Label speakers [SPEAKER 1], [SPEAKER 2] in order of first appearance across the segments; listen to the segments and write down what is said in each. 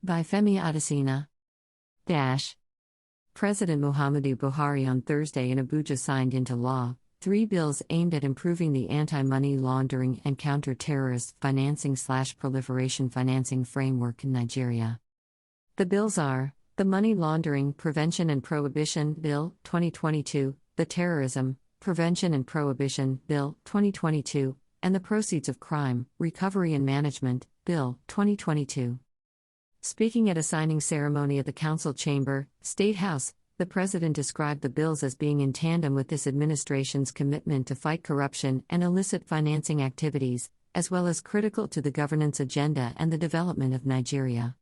[SPEAKER 1] By Femi Adesina. President Muhammadu Buhari on Thursday in Abuja signed into law 3 bills aimed at improving the anti-money laundering and counter-terrorist financing/proliferation financing framework in Nigeria. The bills are the Money Laundering Prevention and Prohibition Bill 2022, the Terrorism Prevention and Prohibition Bill 2022, and the Proceeds of Crime, Recovery and Management Bill 2022. Speaking at a signing ceremony at the Council Chamber, State House, the President described the bills as being in tandem with this administration's commitment to fight corruption and illicit financing activities, as well as critical to the governance agenda and the development of Nigeria.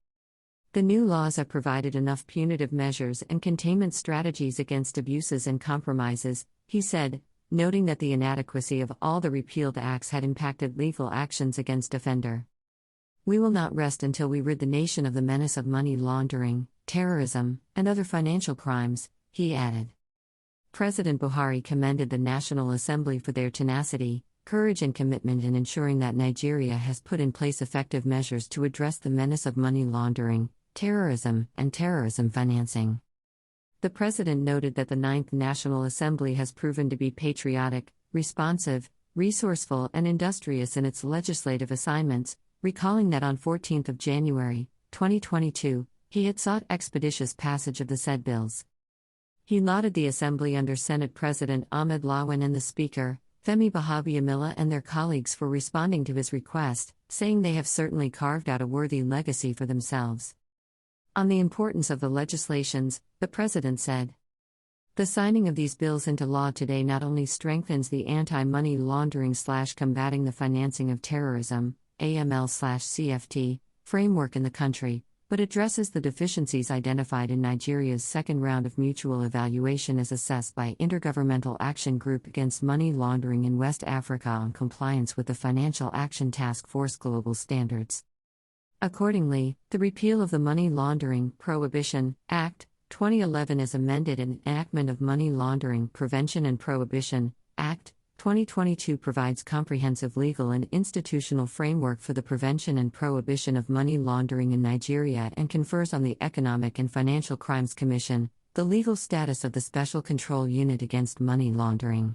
[SPEAKER 1] The new laws have provided enough punitive measures and containment strategies against abuses and compromises, he said, noting that the inadequacy of all the repealed acts had impacted legal actions against offender. We will not rest until we rid the nation of the menace of money laundering, terrorism, and other financial crimes, he added. President Buhari commended the National Assembly for their tenacity, courage and commitment in ensuring that Nigeria has put in place effective measures to address the menace of money laundering, terrorism, and terrorism financing. The President noted that the 9th National Assembly has proven to be patriotic, responsive, resourceful and industrious in its legislative assignments, recalling that on 14 January, 2022, he had sought expeditious passage of the said bills. He lauded the Assembly under Senate President Ahmed Lawan and the Speaker, Femi Bahabiamila and their colleagues for responding to his request, saying they have certainly carved out a worthy legacy for themselves. On the importance of the legislations, the President said, "The signing of these bills into law today not only strengthens the anti-money laundering/combating the financing of terrorism AML/CFT framework in the country, but addresses the deficiencies identified in Nigeria's second round of mutual evaluation as assessed by Intergovernmental Action Group Against Money Laundering in West Africa on compliance with the Financial Action Task Force Global Standards." Accordingly, the repeal of the Money Laundering Prohibition Act 2011 as amended and enactment of Money Laundering Prevention and Prohibition Act 2022 provides comprehensive legal and institutional framework for the prevention and prohibition of money laundering in Nigeria and confers on the Economic and Financial Crimes Commission the legal status of the Special Control Unit against Money Laundering.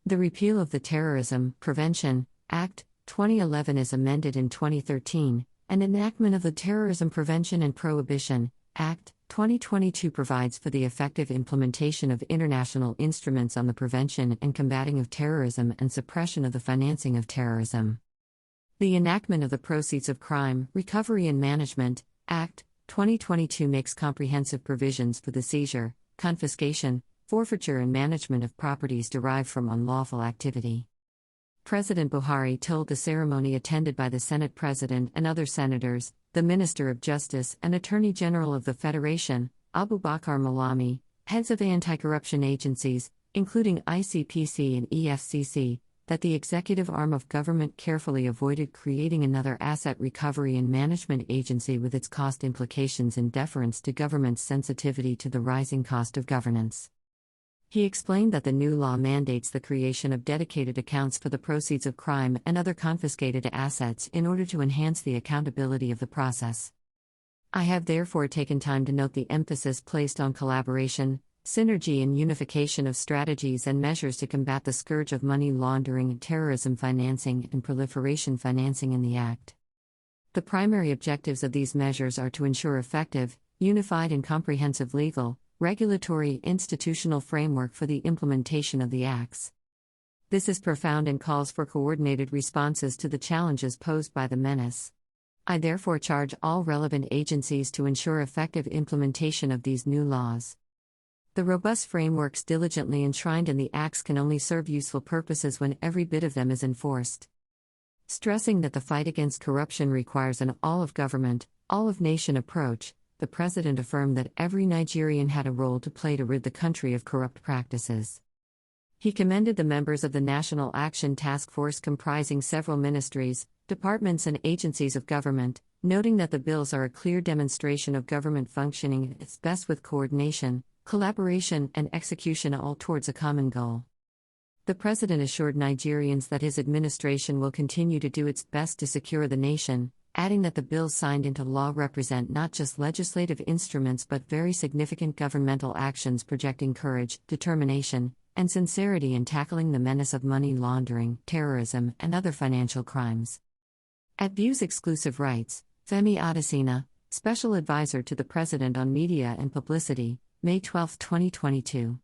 [SPEAKER 1] The repeal of the Terrorism Prevention Act 2011 is amended in 2013, and enactment of the Terrorism Prevention and Prohibition Act 2022 provides for the effective implementation of international instruments on the prevention and combating of terrorism and suppression of the financing of terrorism. The enactment of the Proceeds of Crime, Recovery and Management Act 2022 makes comprehensive provisions for the seizure, confiscation, forfeiture and management of properties derived from unlawful activity. President Buhari told the ceremony attended by the Senate President and other senators, the Minister of Justice and Attorney General of the Federation, Abubakar Malami, heads of anti-corruption agencies, including ICPC and EFCC, that the executive arm of government carefully avoided creating another asset recovery and management agency with its cost implications in deference to government's sensitivity to the rising cost of governance. He explained that the new law mandates the creation of dedicated accounts for the proceeds of crime and other confiscated assets in order to enhance the accountability of the process. I have therefore taken time to note the emphasis placed on collaboration, synergy and unification of strategies and measures to combat the scourge of money laundering and terrorism financing and proliferation financing in the Act. The primary objectives of these measures are to ensure effective, unified and comprehensive legal, regulatory, institutional framework for the implementation of the acts. This is profound and calls for coordinated responses to the challenges posed by the menace. I therefore charge all relevant agencies to ensure effective implementation of these new laws. The robust frameworks diligently enshrined in the acts can only serve useful purposes when every bit of them is enforced. Stressing that the fight against corruption requires an all-of-government, all-of-nation approach, the President affirmed that every Nigerian had a role to play to rid the country of corrupt practices. He commended the members of the National Action Task Force comprising several ministries, departments and agencies of government, noting that the bills are a clear demonstration of government functioning at its best with coordination, collaboration and execution all towards a common goal. The President assured Nigerians that his administration will continue to do its best to secure the nation, adding that the bills signed into law represent not just legislative instruments but very significant governmental actions projecting courage, determination, and sincerity in tackling the menace of money laundering, terrorism, and other financial crimes. At Views Exclusive Rights, Femi Adesina, Special Advisor to the President on Media and Publicity, May 12, 2022.